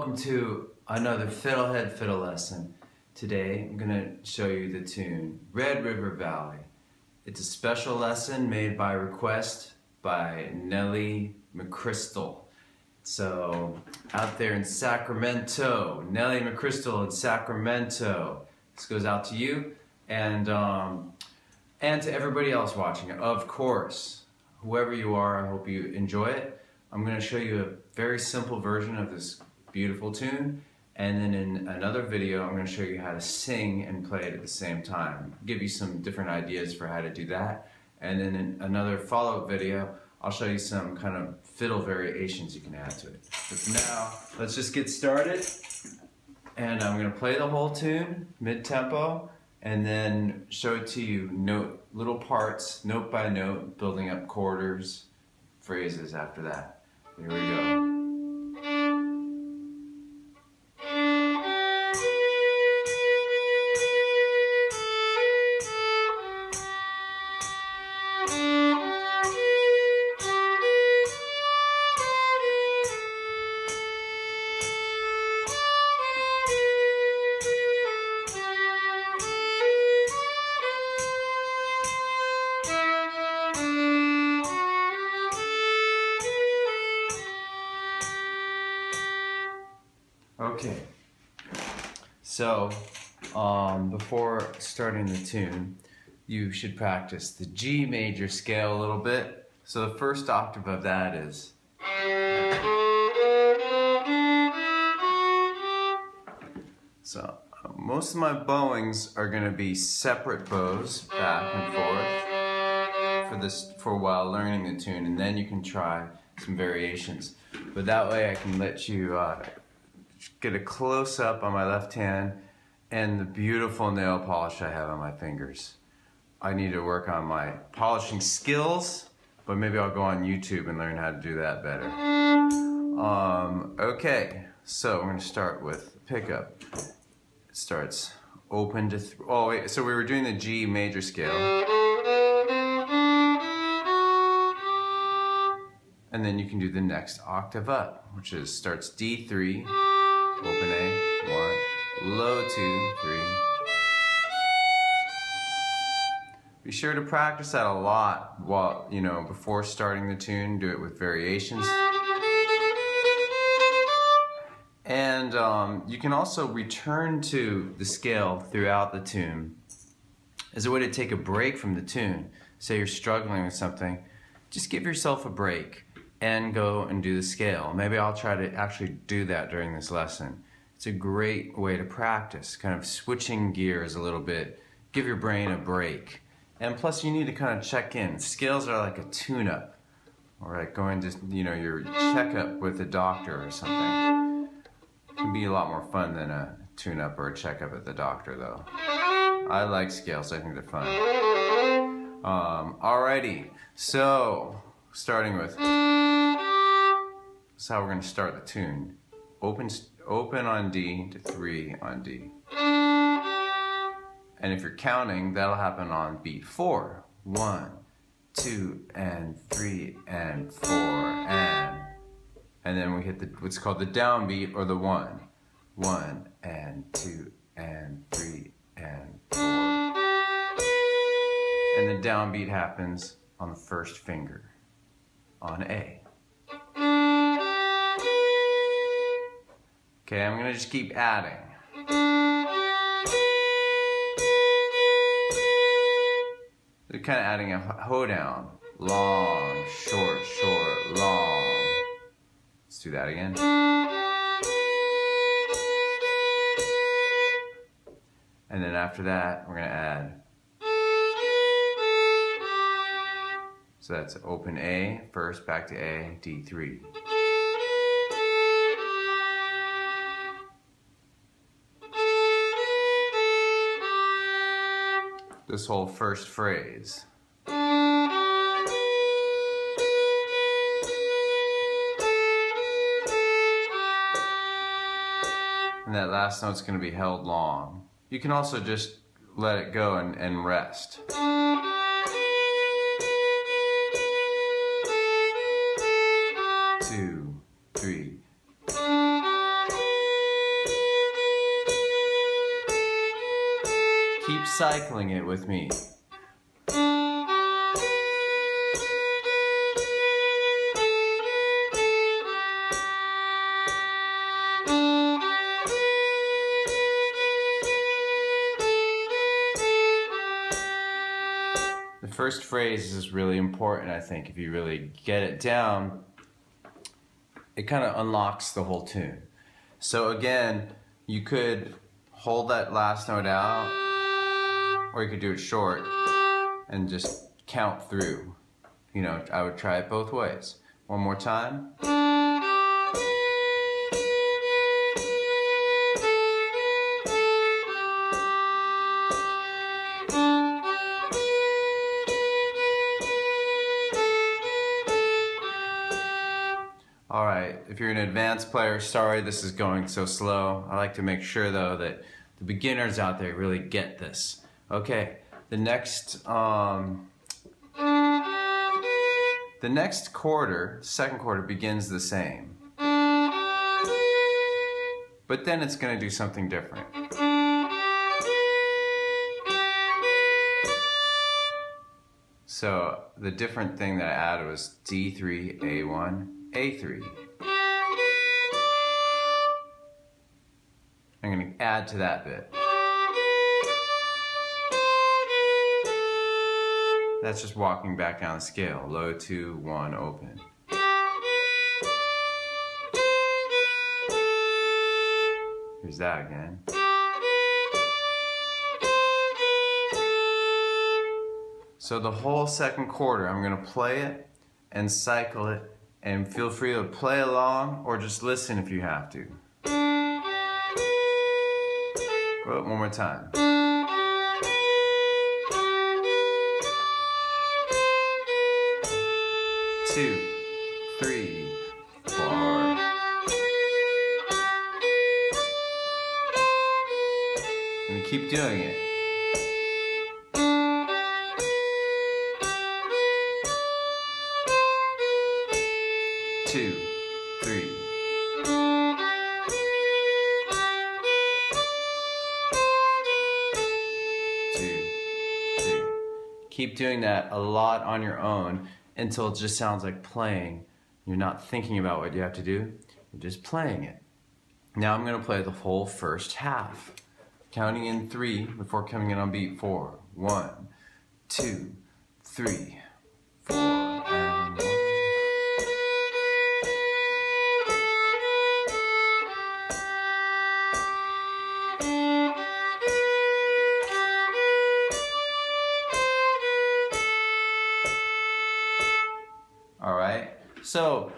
welcome to another FiddleHed fiddle lesson. Today I'm going to show you the tune Red River Valley. It's a special lesson made by request by Nellie McChrystal. So out there in Sacramento, Nellie McChrystal in Sacramento. This goes out to you and to everybody else watching it, of course. Whoever you are, I hope you enjoy it. I'm going to show you a very simple version of this beautiful tune, and then in another video I'm going to show you how to sing and play it at the same time. Give you some different ideas for how to do that, and then in another follow-up video I'll show you some kind of fiddle variations you can add to it. But for now, let's just get started, and I'm going to play the whole tune mid-tempo and then show it to you little parts, note by note, building up quarters, phrases after that. Here we go. Okay, so before starting the tune, you should practice the G major scale a little bit. So the first octave of that is. So most of my bowings are going to be separate bows, back and forth, for while learning the tune, and then you can try some variations. But that way I can let you get a close-up on my left hand and the beautiful nail polish I have on my fingers. I need to work on my polishing skills, but maybe I'll go on YouTube and learn how to do that better. Okay, so we're going to start with pickup. It starts open to oh wait, so we were doing the G major scale. And then you can do the next octave up, which starts D3, open A, 1, low 2, 3. Be sure to practice that a lot while, before starting the tune. Do it with variations. And you can also return to the scale throughout the tune as a way to take a break from the tune. Say you're struggling with something, just give yourself a break and go and do the scale. Maybe I'll try to actually do that during this lesson. It's a great way to practice, kind of switching gears a little bit, give your brain a break. And plus you need to kind of check in. Scales are like a tune-up, or like going to your checkup with a doctor or something. It can be a lot more fun than a tune-up or a checkup at the doctor though. I like scales, I think they're fun. Alrighty, so starting with, that's how we're going to start the tune. Open on D to 3 on D. And if you're counting, that'll happen on beat 4. 1, 2, and 3, and 4, and then we hit what's called the downbeat, or the 1. 1, and 2, and 3, and 4. And the downbeat happens on the first finger, on A. Okay, I'm going to just keep adding. They're kind of adding a hoedown. Long, short, short, long. Let's do that again. And then after that, we're going to add. So that's open A, first, back to A, D3. This whole first phrase. And that last note's going to be held long. You can also just let it go and rest. 2, 3. keep cycling it with me. The first phrase is really important, I think. If you really get it down, it kind of unlocks the whole tune. So again, you could hold that last note out, or you could do it short and just count through. You know, I would try it both ways. One more time. Alright, if you're an advanced player, sorry this is going so slow. I like to make sure though that the beginners out there really get this. Okay, the next quarter, second quarter, begins the same. But then it's going to do something different. So the different thing that I added was D3, A1, A3. I'm going to add to that bit. That's just walking back down the scale. Low 2, 1, open. Here's that again. So the whole second quarter, I'm going to play it and cycle it, and feel free to play along or just listen if you have to. Well, one more time. 2, 3, 4. And keep doing it. 2, 3. Keep doing that a lot on your own until it just sounds like playing. You're not thinking about what you have to do, you're just playing it. Now I'm going to play the whole first half, counting in 3 before coming in on beat 4. 1, 2, 3, 4, and 1. Alright, so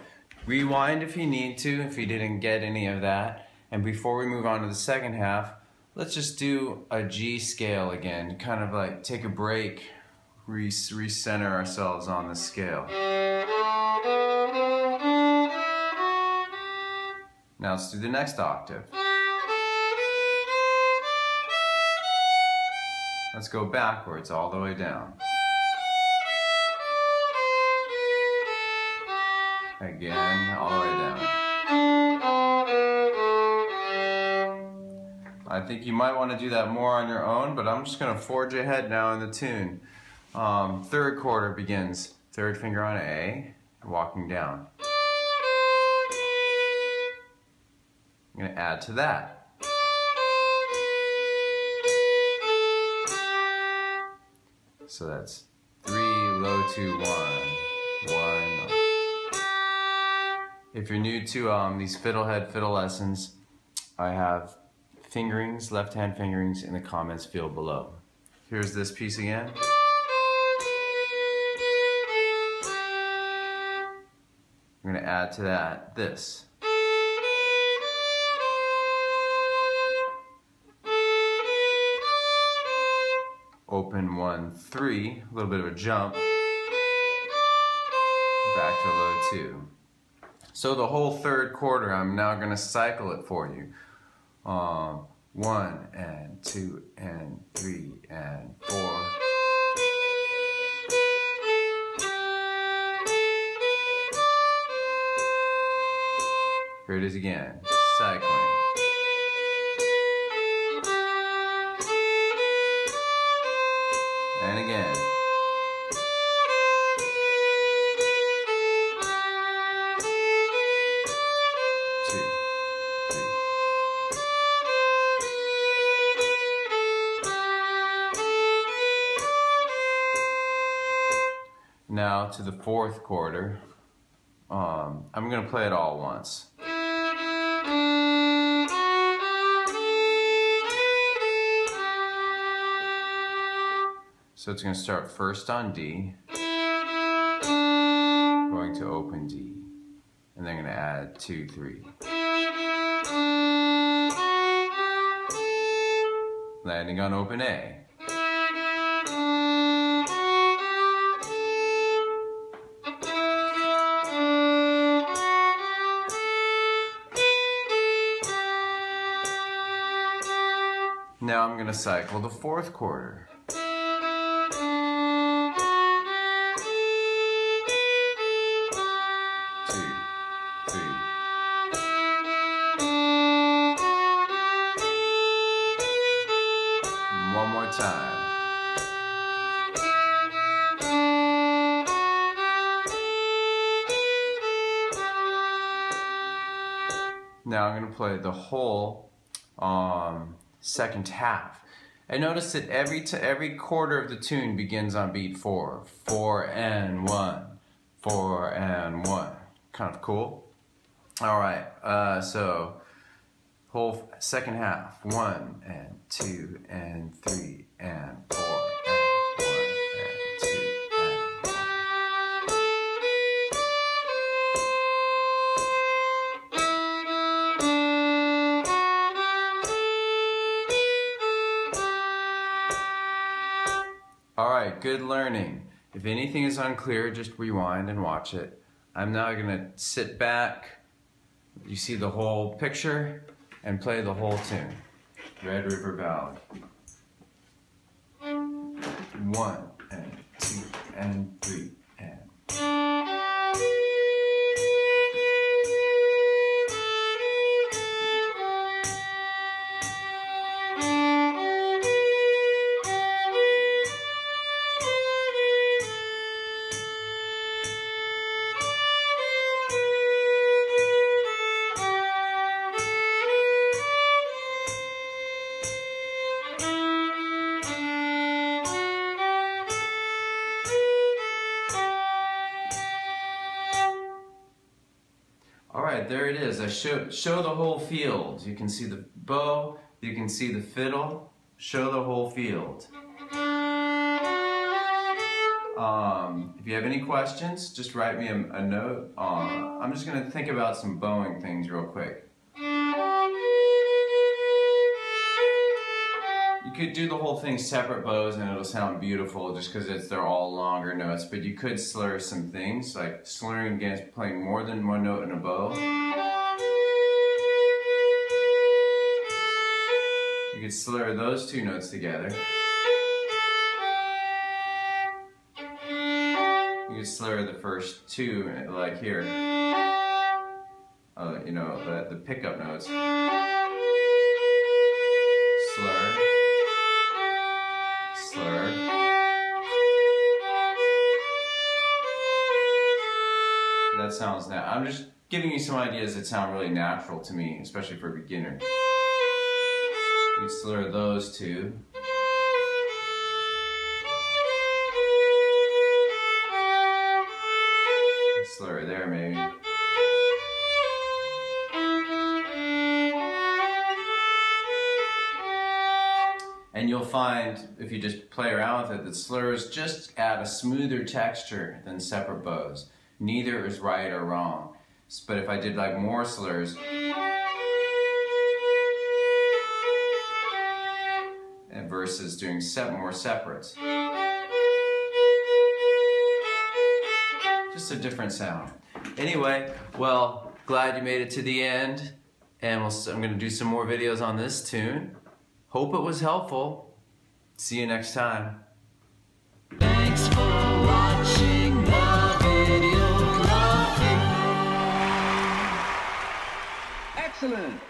rewind if you need to, if you didn't get any of that. And before we move on to the second half, let's just do a G scale again, kind of like take a break, recenter ourselves on the scale. Now let's do the next octave. Let's go backwards all the way down. Again, all the way down. I think you might want to do that more on your own, but I'm just going to forge ahead now in the tune. Third quarter begins. Third finger on A, walking down. I'm going to add to that. So that's 3, low 2, 1, 1. If you're new to these FiddleHed fiddle lessons, I have fingerings, left-hand fingerings in the comments field below. Here's this piece again. I'm going to add to that this. Open 1, 3, a little bit of a jump, back to low 2. So the whole third quarter, I'm now going to cycle it for you. 1 and 2 and 3 and 4. Here it is again, cycling. And again. Now to the fourth quarter. I'm going to play it all once. So it's going to start first on D, going to open D, and then going to add 2, 3. Landing on open A. Now I'm going to cycle the fourth quarter. One more time. Now I'm going to play the whole second half. And notice that every quarter of the tune begins on beat 4. 4 and 1. 4 and 1. Kind of cool. All right. So whole second half. 1 and 2 and 3 and 4 and 1 and 2 and 1. All right, good learning. If anything is unclear, just rewind and watch it. I'm now going to sit back, you see the whole picture, and play the whole tune. Red River Valley. 1 and 2 and 3 and... Alright, there it is. I show the whole field. You can see the bow, you can see the fiddle. Show the whole field. If you have any questions, just write me a note. I'm just going to think about some bowing things real quick. You could do the whole thing separate bows and it'll sound beautiful just because they're all longer notes, but you could slur some things, like slurring against playing more than one note in a bow. You could slur those two notes together. You could slur the first two, like here. You know, the pickup notes. Slur. Slur. That sounds now. I'm just giving you some ideas that sound really natural to me, especially for a beginner. You slur those two. Slur there maybe. And you'll find, if you just play around with it, that slurs just add a smoother texture than separate bows. Neither is right or wrong. But if I did like more slurs, and versus doing more separates, just a different sound. Anyway, well, glad you made it to the end, and I'm going to do some more videos on this tune. Hope it was helpful. See you next time. Thanks for watching the video. Excellent!